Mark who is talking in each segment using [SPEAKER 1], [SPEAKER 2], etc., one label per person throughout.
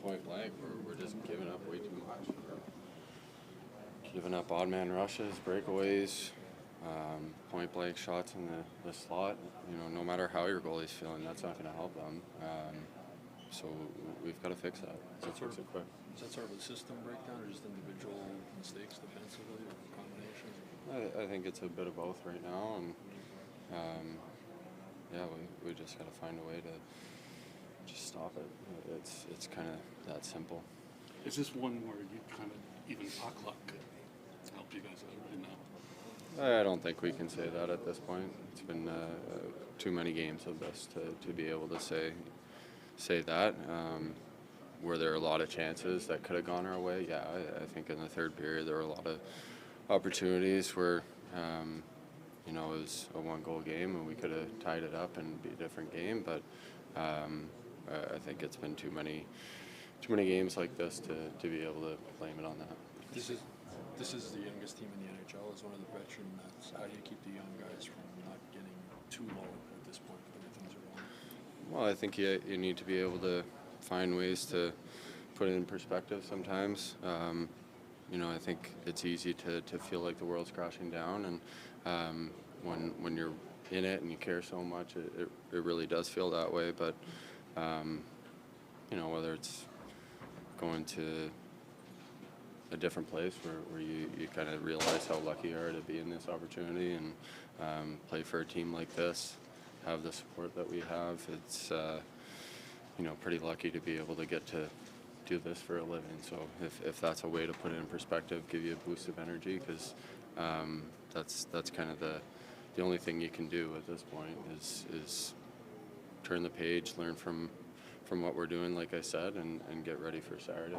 [SPEAKER 1] point blank, we're just giving up way too much. Giving up odd man rushes, breakaways, point blank shots in the slot. No matter how your goalie's feeling, that's not going to help them. So we've got to fix that.
[SPEAKER 2] Is that sort of a system breakdown, or just individual mistakes defensively, or a combination?
[SPEAKER 1] I think it's a bit of both right now, and we just got to find a way to just stop it. It's kind of that simple.
[SPEAKER 3] Is this one where you kind of even puck luck could help you guys out right now?
[SPEAKER 1] I don't think we can say that at this point. It's been too many games of this to be able to say that. Were there a lot of chances that could have gone our way? Yeah, I think in the third period there were a lot of opportunities where it was a one-goal game and we could have tied it up and be a different game. But I think it's been too many games like this to be able to blame it on that.
[SPEAKER 2] This is the youngest team in the NHL. As one of the veteran Mets, how do you keep the young guys from not getting too low at this point when things are going?
[SPEAKER 1] Well, I think you need to be able to find ways to put it in perspective sometimes. I think it's easy to feel like the world's crashing down, and when you're in it and you care so much, it really does feel that way. But whether it's going to a different place where you kind of realize how lucky you are to be in this opportunity and play for a team like this, have the support that we have. It's pretty lucky to be able to get to do this for a living. So if that's a way to put it in perspective, give you a boost of energy, because that's kind of the only thing you can do at this point is turn the page, learn from what we're doing, like I said, and get ready for Saturday.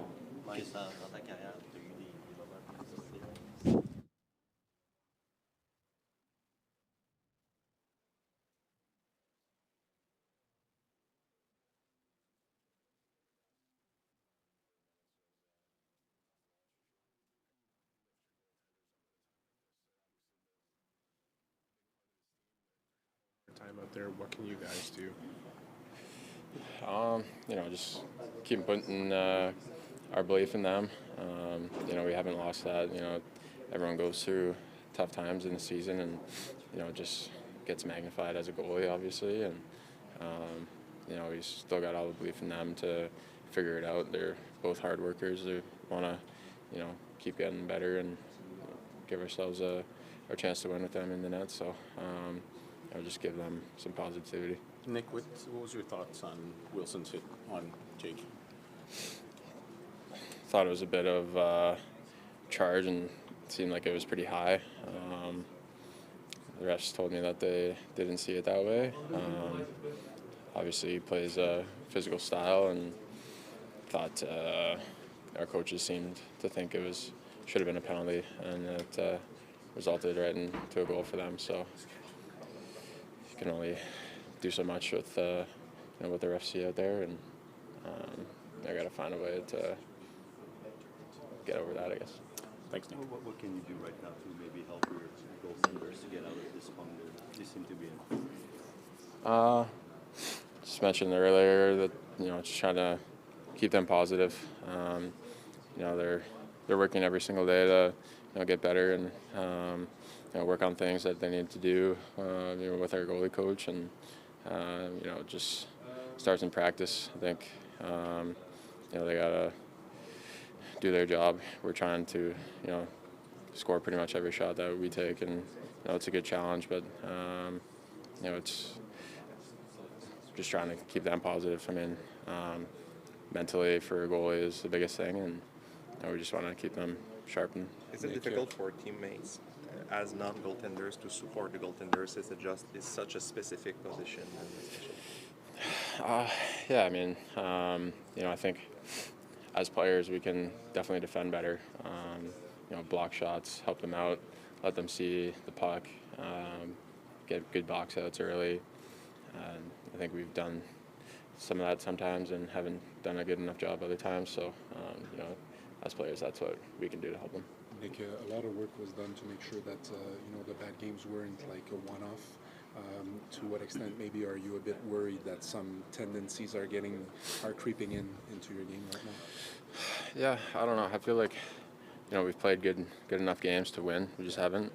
[SPEAKER 4] Time out there, what can you guys do?
[SPEAKER 5] Just keep putting our belief in them. We haven't lost that. Everyone goes through tough times in the season, and it just gets magnified as a goalie, obviously. And we still got all the belief in them to figure it out. They're both hard workers. They want to, keep getting better and give ourselves our chance to win with them in the net. So I'll just give them some positivity.
[SPEAKER 4] Nick, what was your thoughts on Wilson's hit on Jake?
[SPEAKER 5] Thought it was a bit of charge, and it seemed like it was pretty high. The refs told me that they didn't see it that way. Obviously, he plays a physical style, and thought our coaches seemed to think it should have been a penalty, and it resulted right into a goal for them. So you can only do so much with what the refs see out there, and I got to find a way to get over that, I guess.
[SPEAKER 4] Thanks, Nick.
[SPEAKER 6] What can you do right now to maybe help your goaltenders to get out of this funk they seem to be in?
[SPEAKER 5] Just mentioned earlier that just trying to keep them positive. They're working every single day to get better and work on things that they need to do with our goalie coach, and just starts in practice. I think they gotta do their job. We're trying to score pretty much every shot that we take, and it's a good challenge, but it's just trying to keep them positive. I mean, mentally for a goalie is the biggest thing, and we just want to keep them sharp.
[SPEAKER 7] Is it difficult for teammates as non-goaltenders to support the goaltenders? It's such a specific position.
[SPEAKER 5] Yeah, I mean, I think as players we can definitely defend better. Block shots, help them out, let them see the puck, get good box outs early. I think we've done some of that sometimes and haven't done a good enough job other times. So, as players, that's what we can do to help them.
[SPEAKER 8] Nick, a lot of work was done to make sure that the bad games weren't like a one-off. To what extent maybe are you a bit worried that some tendencies are creeping into your game right now?
[SPEAKER 5] Yeah, I don't know. I feel like we've played good enough games to win. We just haven't.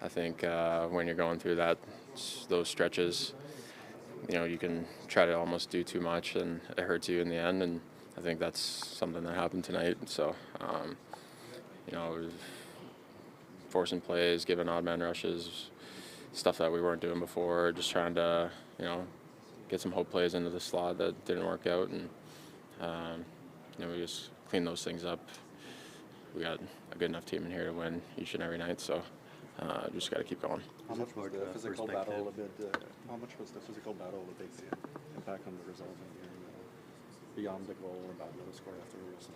[SPEAKER 5] I think when you're going through those stretches, you can try to almost do too much, and it hurts you in the end. And I think that's something that happened tonight. So, we're forcing plays, giving odd man rushes, stuff that we weren't doing before. Just trying to, get some hope plays into the slot that didn't work out, and we just clean those things up. We got a good enough team in here to win each and every night, so just got to keep going.
[SPEAKER 6] How much was the physical battle a big
[SPEAKER 4] impact on the result here, beyond the goal about the score after Wilson?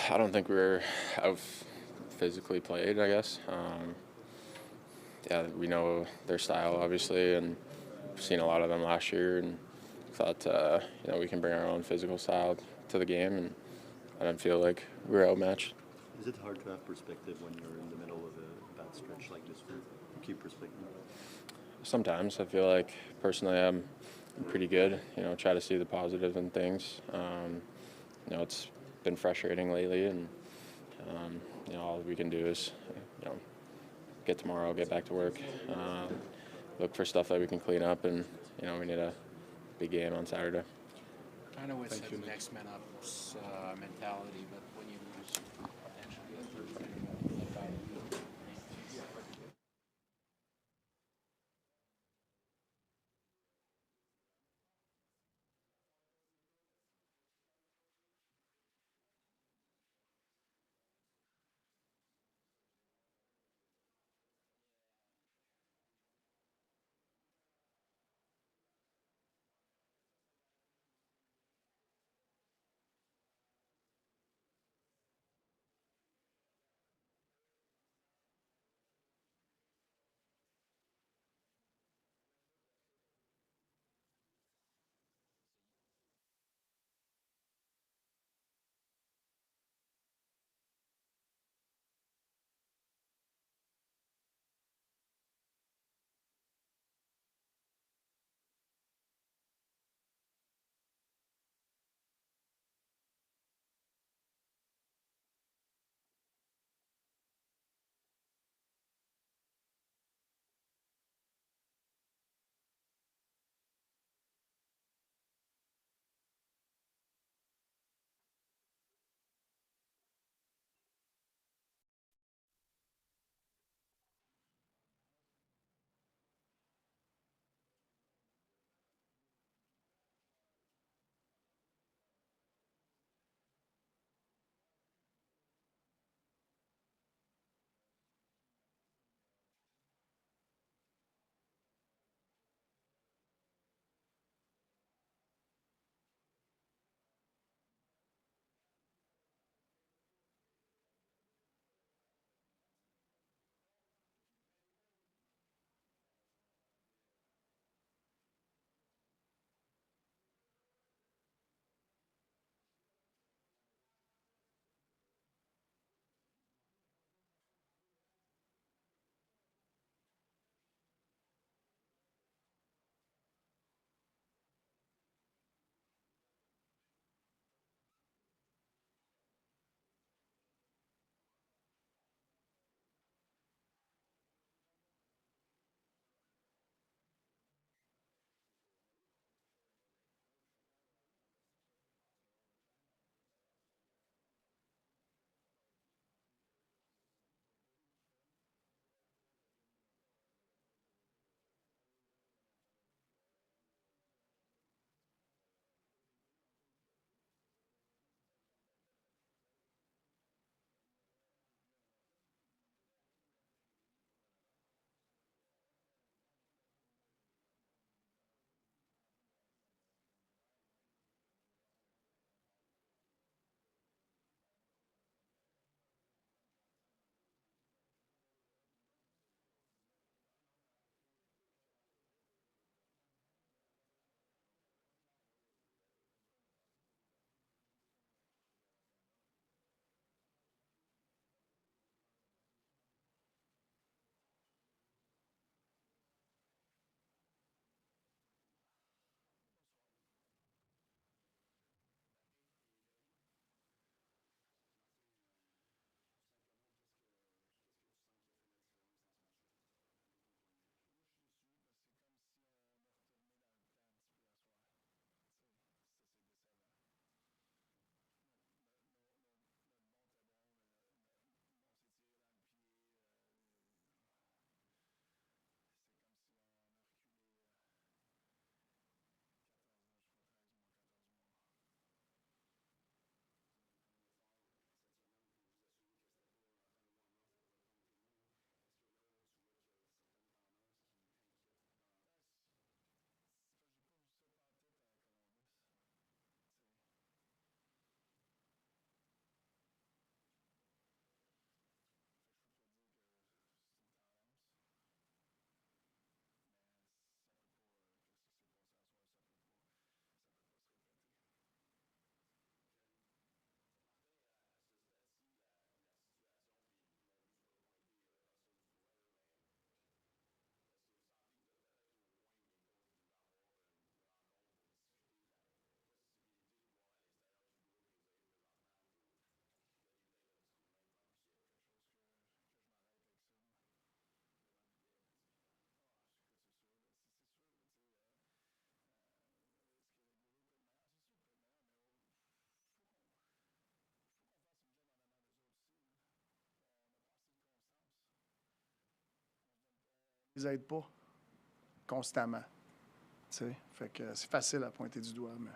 [SPEAKER 5] I don't think we were out physically played, I guess. We know their style, obviously, and we've seen a lot of them last year, and thought, we can bring our own physical style to the game, and I didn't feel like we were outmatched.
[SPEAKER 6] Is it hard to have perspective when you're in the middle of a bad stretch like this to keep perspective?
[SPEAKER 5] Sometimes I feel like, personally, I'm pretty good, try to see the positive in things. It's been frustrating lately, and, all we can do is, get tomorrow, get back to work, look for stuff that we can clean up, and, we need a big game on Saturday.
[SPEAKER 9] I know it's a next man up mentality, but when you lose potentially a third man, like that,
[SPEAKER 10] Ils aident pas constamment. Tu sais, fait que c'est facile à pointer du doigt, mais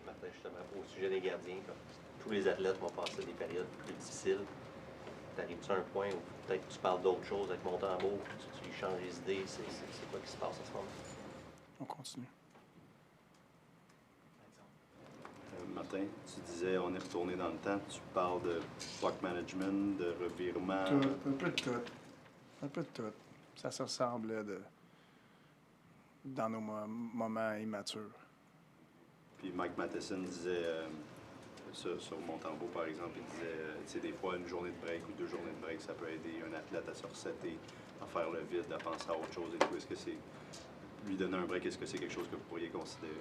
[SPEAKER 6] Martin, justement, au sujet des gardiens, comme tous les athlètes vont passer des périodes plus difficiles. T'arrives-tu à un point où peut-être tu parles d'autre chose avec Montembeault, tu lui changes les idées, c'est quoi qui se passe en ce moment?
[SPEAKER 10] on continue.
[SPEAKER 6] Martin, tu disais on est retourné dans le temps, tu parles de puck management, de revirement.
[SPEAKER 10] Tout, un peu de tout. Un peu de tout. Ça se ressemblait dans nos moments immatures.
[SPEAKER 6] Puis Mike Matheson disait, sur Montembeault par exemple, il disait, tu sais, des fois une journée de break ou 2 journées de break, ça peut aider un athlète à se resetter, à faire le vide, à penser à autre chose et tout. Est-ce que c'est, lui donner un break, est-ce que c'est quelque chose que vous pourriez considérer?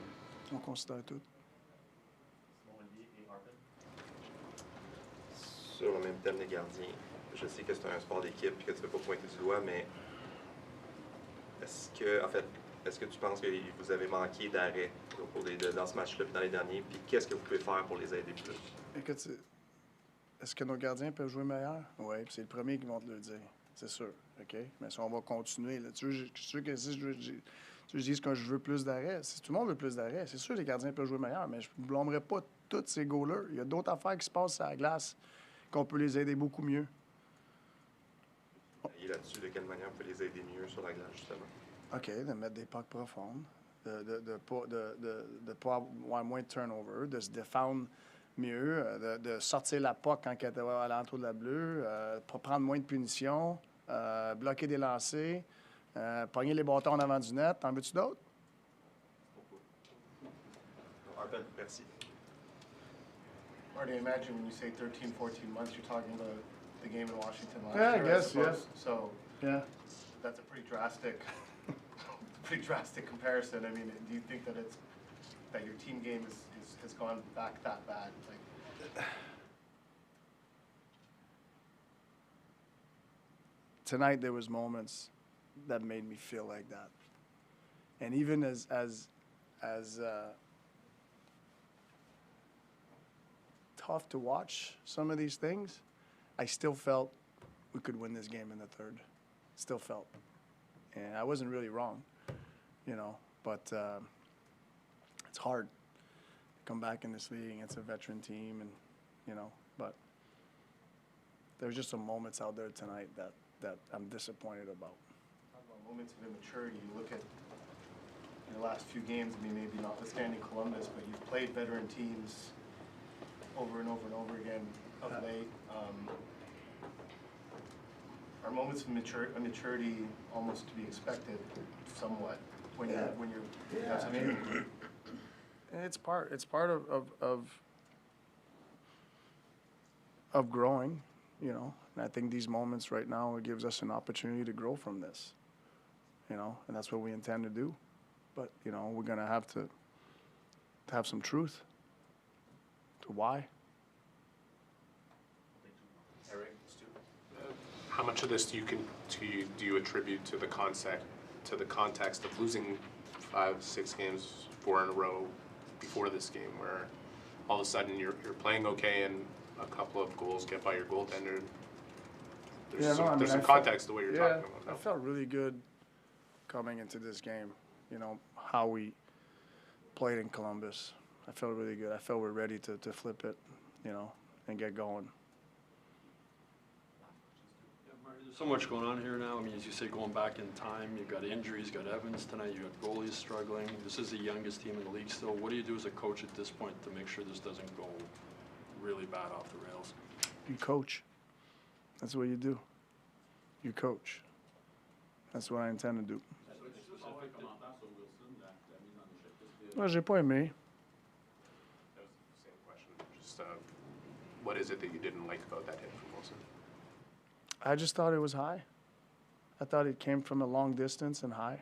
[SPEAKER 10] On considère tout.
[SPEAKER 7] Sur le même thème des gardiens, je sais que c'est un sport d'équipe et que tu ne veux pas pointer du doigt, mais est-ce que tu penses que vous avez manqué d'arrêt dans ce match-là et dans les derniers? Puis qu'est-ce que vous pouvez faire pour les aider plus?
[SPEAKER 10] Écoute, est-ce que nos gardiens peuvent jouer meilleur? Oui, puis c'est le premier qui va te le dire. C'est sûr. OK? Mais si on va continuer, là, tu veux que si je dise que je veux plus d'arrêt, si tout le monde veut plus d'arrêt, c'est sûr que les gardiens peuvent jouer meilleur, mais je ne blâmerai pas tous ces goalers. Il y a d'autres affaires qui se passent à la glace qu'on peut les aider beaucoup mieux.
[SPEAKER 7] Et là-dessus, de quelle manière on peut les aider mieux sur la glace, justement?
[SPEAKER 10] OK, de mettre des pucks profondes, de pas avoir moins de turnover, de se défendre mieux, de sortir la puck quand elle est à l'entour de la bleue, pour prendre moins de punitions, bloquer des lancers, pogner les bâtons en avant du net. T'en veux-tu d'autres?
[SPEAKER 7] Arpen, merci.
[SPEAKER 11] Marty, I imagine when you say 13, 14 months, you're talking about the game in Washington last
[SPEAKER 10] Yeah, I
[SPEAKER 11] year,
[SPEAKER 10] guess,
[SPEAKER 11] suppose.
[SPEAKER 10] yeah.
[SPEAKER 11] So
[SPEAKER 10] Yeah.
[SPEAKER 11] that's a pretty drastic, comparison. I mean, do you think that that your team game has gone back that bad? Like,
[SPEAKER 10] Tonight there was moments that made me feel like that, and even as tough to watch some of these things, I still felt we could win this game in the third. Still felt, and I wasn't really wrong, But it's hard to come back in this league against a veteran team, and But there's just some moments out there tonight that I'm disappointed about.
[SPEAKER 11] talking about moments of immaturity, you look at your last few games. I mean, maybe notwithstanding Columbus, but you've played veteran teams over and over and over again of late. Are moments of immaturity almost to be expected, somewhat, when you have such a
[SPEAKER 10] It's part of growing, And I think these moments right now, it gives us an opportunity to grow from this, and that's what we intend to do. But we're gonna have to have some truth to why.
[SPEAKER 12] Eric, how much of this do you attribute to the context of losing 5, 6 games, 4 in a row before this game, where all of a sudden you're playing okay and a couple of goals get by your goaltender? There's some context to what you're talking about.
[SPEAKER 10] I felt really good coming into this game. How we played in Columbus. I felt really good. I felt we're ready to flip it, and get going.
[SPEAKER 4] There's so much going on here now. I mean, as you say, going back in time, you've got injuries, you've got Evans tonight, you've got goalies struggling. This is the youngest team in the league still. What do you do as a coach at this point to make sure this doesn't go really bad off the rails?
[SPEAKER 10] You coach. That's what you do. You coach. That's what I intend to do. Well, j'ai pas aimé.
[SPEAKER 12] That was the same question. Just what is it that you didn't like about that hit from Wilson?
[SPEAKER 10] I just thought it was high. I thought it came from a long distance and high.